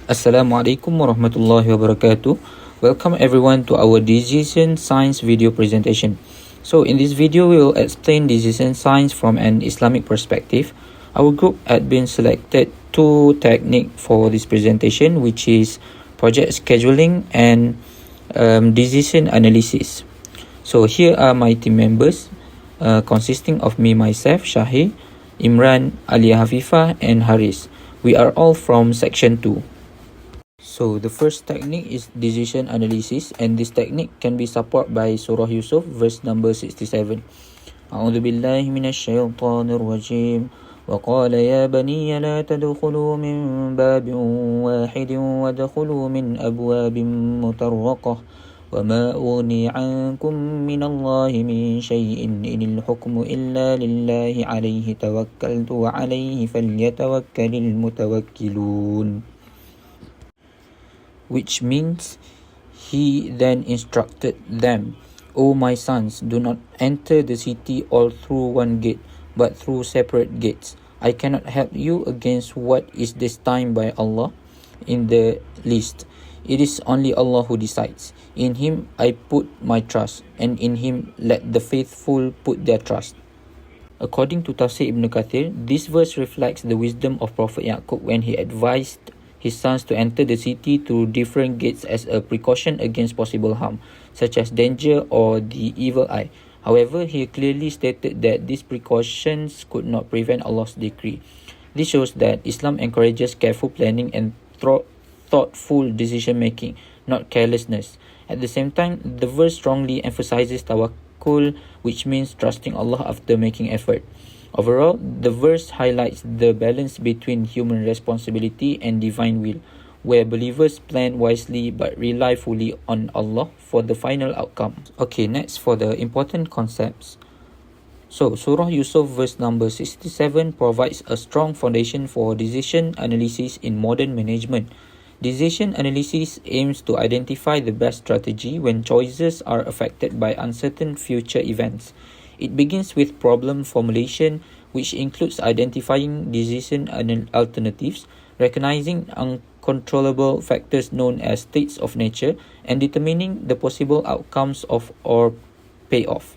Assalamualaikum warahmatullahi wabarakatuh. Welcome everyone to our decision science video presentation. So in this video we will explain decision science from an Islamic perspective. Our group had been selected two technique for this presentation, which is project scheduling and decision analysis. So here are my team members, consisting of me myself, Shahir, Imran, Alia Hafifah and Haris. We are all from section 2. So the first technique is decision analysis, and this technique can be supported by Surah Yusuf verse number 67. أعوذ بالله من الشيطان الرجيم وقال يا بني لا تدخلوا من باب واحد وادخلوا من أبواب مطرقة وما أغني عنكم من الله من شيء إن الحكم إلا لله عليه توكلت وعليه فليتوكل المتوكلون, which means he then instructed them, O my sons, do not enter the city all through one gate, but through separate gates. I cannot help you against what is destined by Allah in the least. It is only Allah who decides. In Him I put my trust, and in Him let the faithful put their trust. According to Tafsir Ibn Kathir, this verse reflects the wisdom of Prophet Yaqub when he advised his sons to enter the city through different gates as a precaution against possible harm, such as danger or the evil eye. However, he clearly stated that these precautions could not prevent Allah's decree. This shows that Islam encourages careful planning and thoughtful decision making, not carelessness. At the same time, the verse strongly emphasizes tawakkul, which means trusting Allah after making effort. Overall, the verse highlights the balance between human responsibility and divine will, where believers plan wisely but rely fully on Allah for the final outcome. Okay, next for the important concepts. So, Surah Yusuf verse number 67 provides a strong foundation for decision analysis in modern management. Decision analysis aims to identify the best strategy when choices are affected by uncertain future events. It begins with problem formulation, which includes identifying decision alternatives, recognizing uncontrollable factors known as states of nature, and determining the possible outcomes of or payoff.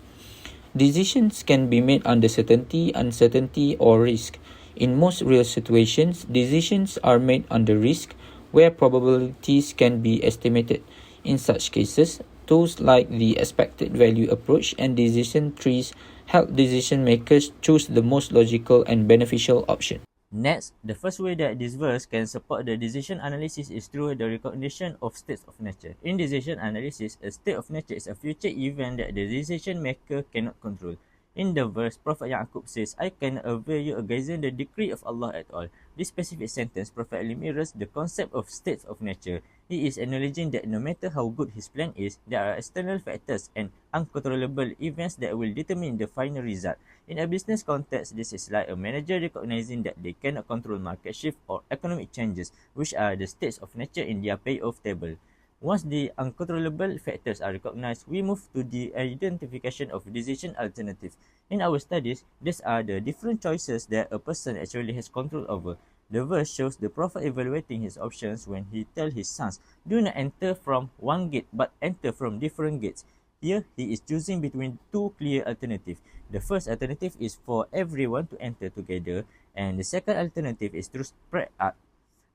Decisions can be made under certainty, uncertainty, or risk. In most real situations, decisions are made under risk, where probabilities can be estimated. In such cases, tools like the expected value approach and decision trees help decision makers choose the most logical and beneficial option. Next, the first way that this verse can support the decision analysis is through the recognition of states of nature. In decision analysis, a state of nature is a future event that the decision maker cannot control. In the verse, Prophet Yaqub says, I cannot avail you against the decree of Allah at all. This specific sentence perfectly mirrors the concept of states of nature. He is acknowledging that no matter how good his plan is, there are external factors and uncontrollable events that will determine the final result. In a business context, this is like a manager recognizing that they cannot control market shift or economic changes, which are the states of nature in their payoff table. Once the uncontrollable factors are recognized, we move to the identification of decision alternatives. In our studies, these are the different choices that a person actually has control over. The verse shows the Prophet evaluating his options when he tells his sons, do not enter from one gate, but enter from different gates. Here, he is choosing between two clear alternatives. The first alternative is for everyone to enter together, and the second alternative is to spread out.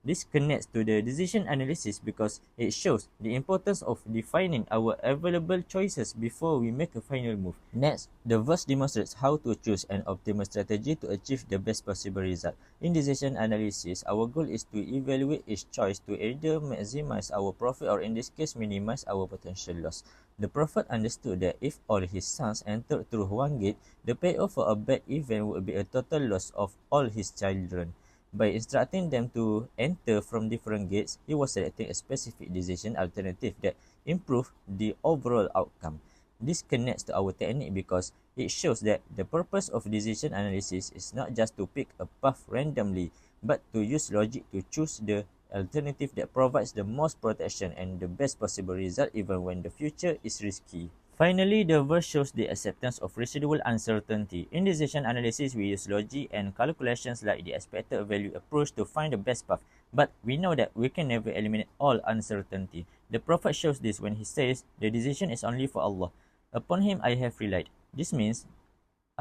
This connects to the decision analysis because it shows the importance of defining our available choices before we make a final move. Next, the verse demonstrates how to choose an optimal strategy to achieve the best possible result. In decision analysis, our goal is to evaluate each choice to either maximize our profit or, in this case, minimize our potential loss. The Prophet understood that if all his sons entered through one gate, the payoff for a bad event would be a total loss of all his children. By instructing them to enter from different gates, he was selecting a specific decision alternative that improved the overall outcome. This connects to our technique because it shows that the purpose of decision analysis is not just to pick a path randomly, but to use logic to choose the alternative that provides the most protection and the best possible result even when the future is risky. Finally, the verse shows the acceptance of residual uncertainty. In decision analysis, we use logic and calculations like the expected value approach to find the best path. But we know that we can never eliminate all uncertainty. The Prophet shows this when he says, "The decision is only for Allah. Upon him I have relied." This means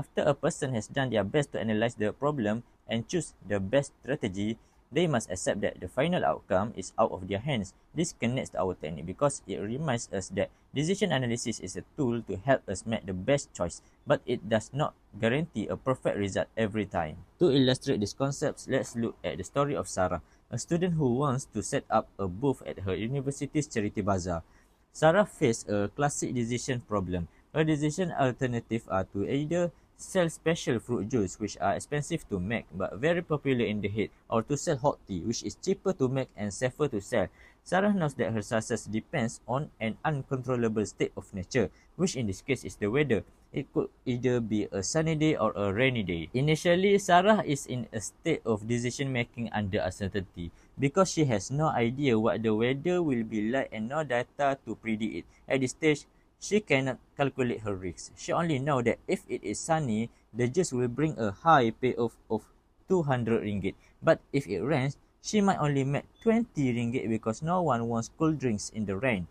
after a person has done their best to analyze the problem and choose the best strategy, they must accept that the final outcome is out of their hands. This connects to our technique because it reminds us that decision analysis is a tool to help us make the best choice, but it does not guarantee a perfect result every time. To illustrate these concepts, let's look at the story of Sarah, a student who wants to set up a booth at her university's charity bazaar. Sarah faced a classic decision problem. Her decision alternatives are to either sell special fruit juice which are expensive to make but very popular in the heat, or to sell hot tea which is cheaper to make and safer to sell. Sarah knows that her success depends on an uncontrollable state of nature, which in this case is the weather. It could either be a sunny day or a rainy day. Initially, Sarah is in a state of decision making under uncertainty because she has no idea what the weather will be like and no data to predict it. At this stage, she cannot calculate her risks. She only knows that if it is sunny, the juice will bring a high payoff of 200 ringgit. But if it rains, she might only make 20 ringgit because no one wants cold drinks in the rain.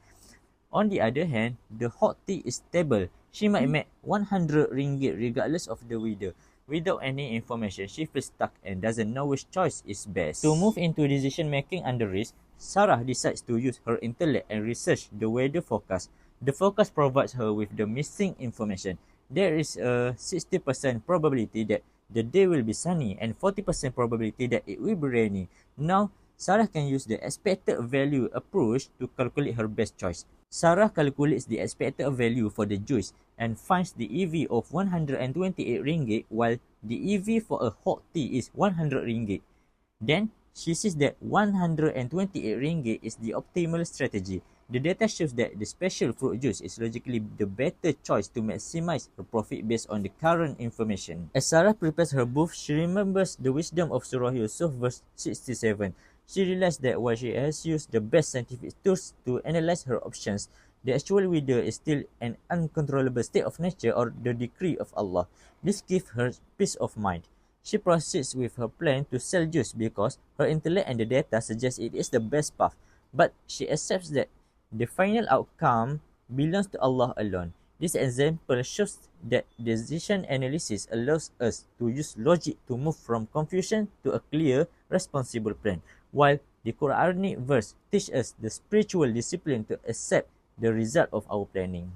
On the other hand, the hot tea is stable. She might make 100 ringgit regardless of the weather. Without any information, she feels stuck and doesn't know which choice is best. To move into decision making under risk, Sarah decides to use her intellect and research the weather forecast. The forecast provides her with the missing information. There is a 60% probability that the day will be sunny and 40% probability that it will be rainy. Now, Sarah can use the expected value approach to calculate her best choice. Sarah calculates the expected value for the juice and finds the EV of 128 ringgit while the EV for a hot tea is 100 ringgit. Then, she sees that 128 ringgit is the optimal strategy. The data shows that the special fruit juice is logically the better choice to maximize her profit based on the current information. As Sarah prepares her booth, she remembers the wisdom of Surah Yusuf verse 67. She realized that while she has used the best scientific tools to analyze her options, the actual weather is still an uncontrollable state of nature or the decree of Allah. This gives her peace of mind. She proceeds with her plan to sell juice because her intellect and the data suggest it is the best path, but she accepts that the final outcome belongs to Allah alone. This example shows that decision analysis allows us to use logic to move from confusion to a clear, responsible plan, while the Quranic verse teaches us the spiritual discipline to accept the result of our planning.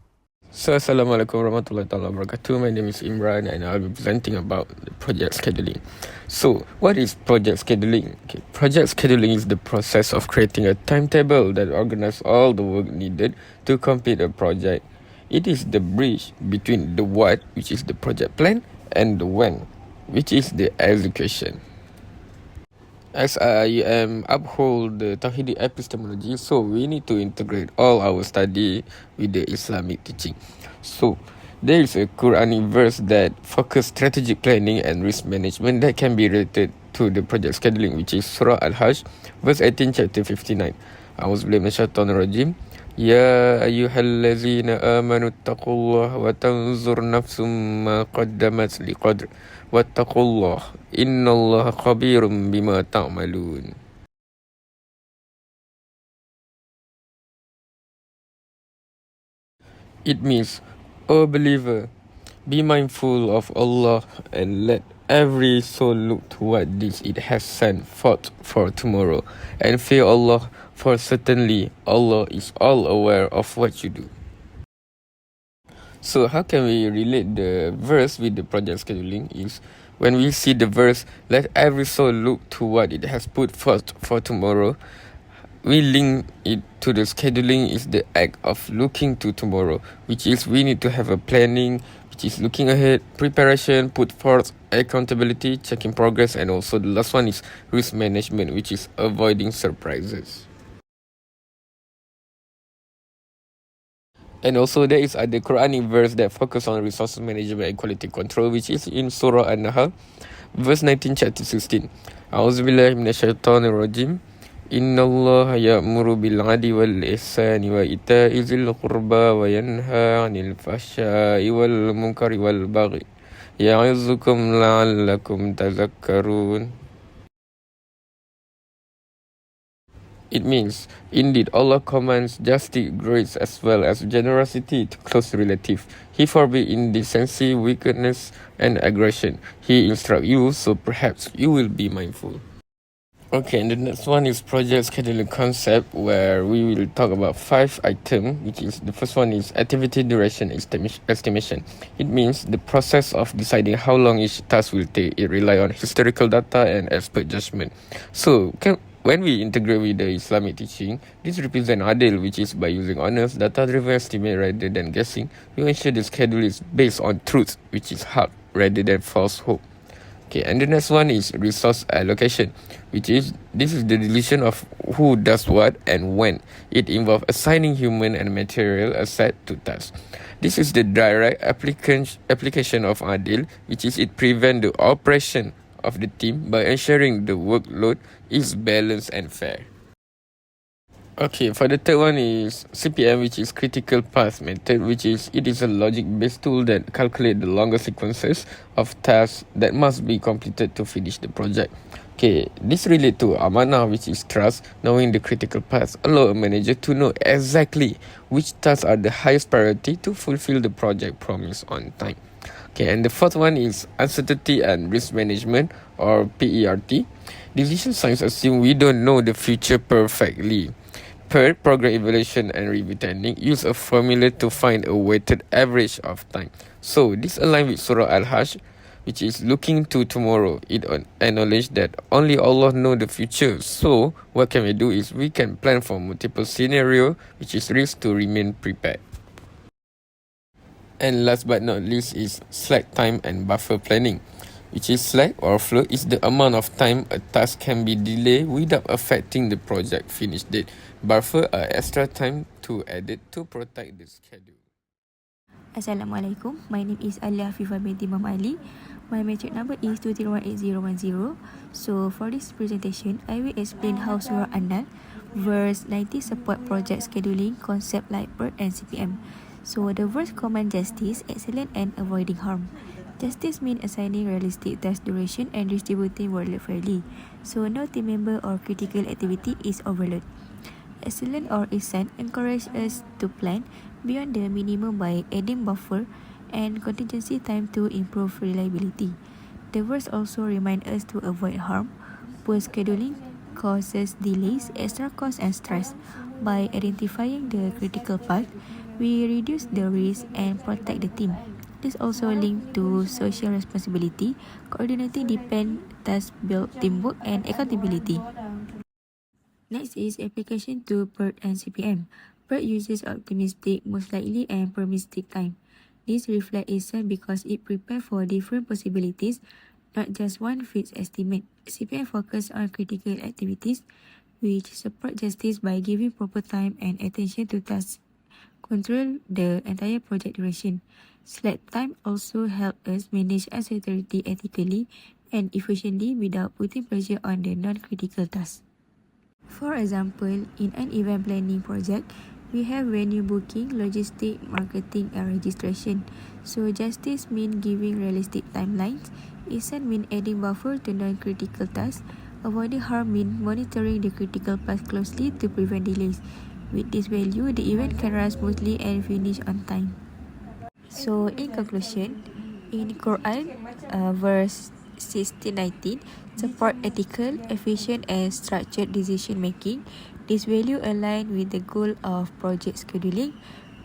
So, Assalamualaikum warahmatullahi wabarakatuh. My name is Imran and I'll be presenting about the project scheduling. So, what is project scheduling? Okay, project scheduling is the process of creating a timetable that organizes all the work needed to complete a project. It is the bridge between the what, which is the project plan, and the when, which is the execution. As I uphold the Tawhidi epistemology, so we need to integrate all our study with the Islamic teaching. So, there is a Quranic verse that focus strategic planning and risk management that can be related to the project scheduling, which is Surah Al-Hajj, verse 18, chapter 59. A'udzubillahi minasyaitonirrajim. Ya ayyuhallazina amanu taqullaha wa tanzur nafsum ma qaddamat liqadr. Wattaqullah, innallaha khabirum bima ta'malun. It means, O believer, be mindful of Allah and let every soul look to what deeds it has sent forth for tomorrow, and fear Allah, for certainly Allah is all aware of what you do. So how can we relate the verse with the project scheduling is when we see the verse, let every soul look to what it has put forth for tomorrow, we link it to the scheduling is the act of looking to tomorrow, which is we need to have a planning, which is looking ahead, preparation, put forth, accountability, checking progress, and also the last one is risk management, which is avoiding surprises. And also there is the Quranic verse that focus on resource management and quality control, which is in Surah An-Nahl, verse 19, chapter 16. A'udzubillahi minasyaitonirrajim. Innallaha ya'muru bil 'adli wal ihsani wa ita'i dzil qurba wa yanha 'anil fahsya'i wal munkari wal baghi. Ya'izukum la'allakum tadhakkarun. It means, indeed, Allah commands justice, grace, as well as generosity to close relative. He forbids indecency, wickedness, and aggression. He instructs you, so perhaps you will be mindful. Okay, and the next one is project scheduling concept, where we will talk about 5 items, which is the first one is activity duration estimation. It means the process of deciding how long each task will take. It relies on historical data and expert judgment. So, when we integrate with the Islamic teaching, this represents adil, which is by using honest, data-driven estimate rather than guessing. We ensure the schedule is based on truth, which is hard, rather than false hope. Okay, and the next one is resource allocation, which is this is the decision of who does what and when. It involves assigning human and material asset to tasks. This is the direct application of adil, which is it prevents the oppression of the team by ensuring the workload is balanced and fair. Okay, for the third one is CPM, which is critical path method, which is it is a logic-based tool that calculates the longer sequences of tasks that must be completed to finish the project. Okay, this relates to amanah, which is trust. Knowing the critical paths allow a manager to know exactly which tasks are the highest priority to fulfill the project promise on time. Okay, and the fourth one is uncertainty and risk management, or PERT. Decision science assume we don't know the future perfectly. Per program evaluation and review technique, use a formula to find a weighted average of time. So this aligns with Surah Al-Hajj, which is looking to tomorrow. It acknowledges that only Allah knows the future. So what can we do is we can plan for multiple scenario, which is risk to remain prepared. And last but not least is slack time and buffer planning, which is slack or flow is the amount of time a task can be delayed without affecting the project finish date. Buffer are extra time to added to protect the schedule. Assalamualaikum. My name is Alia Afifah binti Imam Ali. My metric number is 2318010. So for this presentation, I will explain how Surah An-Nahl verse 90 support project scheduling concept like PERT and CPM. So the verse command justice, excellence and avoiding harm. Justice means assigning realistic task duration and distributing workload fairly, so no team member or critical activity is overloaded. Excellent or ihsan encourage us to plan beyond the minimum by adding buffer and contingency time to improve reliability. The verse also remind us to avoid harm. Poor scheduling causes delays, extra cost and stress. By identifying the critical path, we reduce the risk and protect the team. This also linked to social responsibility, coordinating depend tasks build teamwork and accountability. Next is application to PERT and CPM. PERT uses optimistic, most likely, and permissive time. This reflects itself because it prepares for different possibilities, not just one fixed estimate. CPM focuses on critical activities, which support justice by giving proper time and attention to tasks. Control the entire project duration. Slack time also helps us manage uncertainty ethically and efficiently without putting pressure on the non-critical tasks. For example, in an event planning project, we have venue booking, logistic, marketing, and registration. So justice means giving realistic timelines. Ihsan means adding buffer to non-critical tasks. Avoiding harm means monitoring the critical path closely to prevent delays. With this value, the event can run smoothly and finish on time. So in conclusion, in Quran, verse 16-19, support ethical, efficient and structured decision making. This value align with the goal of project scheduling,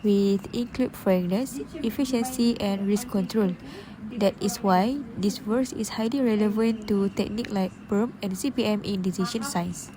with include fairness, efficiency and risk control. That is why this verse is highly relevant to techniques like PERM and CPM in decision science.